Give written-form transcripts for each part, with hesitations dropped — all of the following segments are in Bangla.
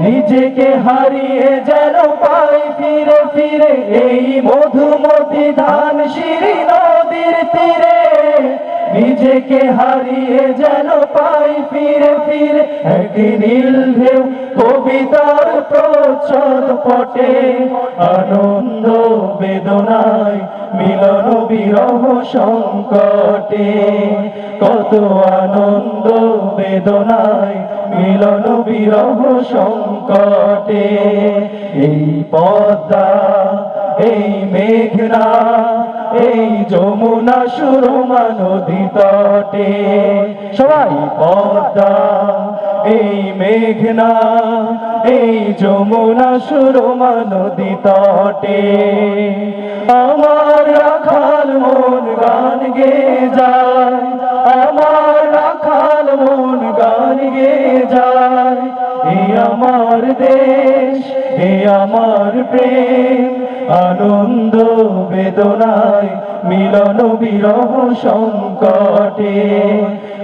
নিজেকে হারিয়ে যেন পাই ফিরে ফিরে এই মধুমতি ধান শিরি নদীর তীরে। নিজেকে হারিয়ে যেন পাই ফিরে ফিরে এক নীল ঢেউ কবিতার প্রচ্ছদ পটে। আনন্দ বেদনায় মিলন বিরহ সংকটে, কত আনন্দ বেদনায় মিলন বিরহ সংকটে। এই পদ্মা, এই মেঘনা, এই যমুনা সুরমা নদী তটে। সবাই পদ্মা, এই মেঘনা, এই যমুনা সুরমা নদী তটে। আমার রাখাল মন গান গেয়ে যায়, আমার রাখাল মন গান গেয়ে যায়। এই আমার দেশ, এই আমার প্রেম, আনন্দ বেদনায় মিলন বিরহ সংকটে,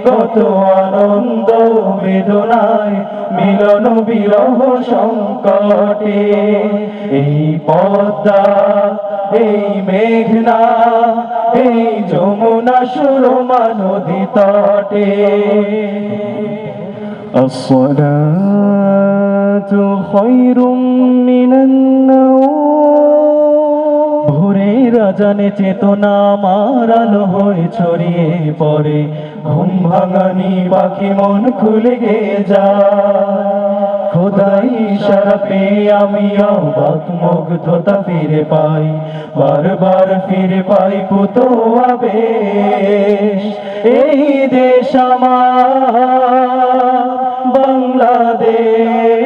কত আনন্দ বেদনায় মিলন বিরহ সংকটে। এই পদ্মা, এই মেঘনা, এই যমুনা সুরমা নদী তটে। الصلاة خير من النوم। ভোরের আজানে চেতনা আমার আলো হয়ে ছড়িয়ে পড়ে, ঘুম ভাঙানি পাখি মন খুলে গে যায়। খোদাই ইশারা পেয়ে আমি অবাক মুগ্ধতা ফিরে পাই, বারবার ফিরে পাই পুত আবেশ। এই দেশ আমার বাংলাদেশ,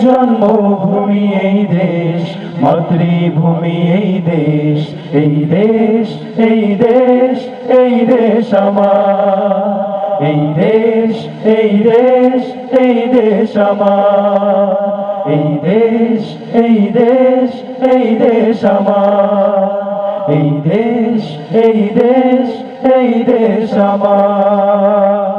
জন্মভূমি এই দেশ, মাতৃভূমি এই দেশ। এই দেশ, এই দেশ, এই দেশ আমার, এই দেশ, এই দেশ, এই দেশ আমার। এই দেশ, এই দেশ, এই দেশ আমার। এই দেশ, এই দেশ, এই দেশ আমার।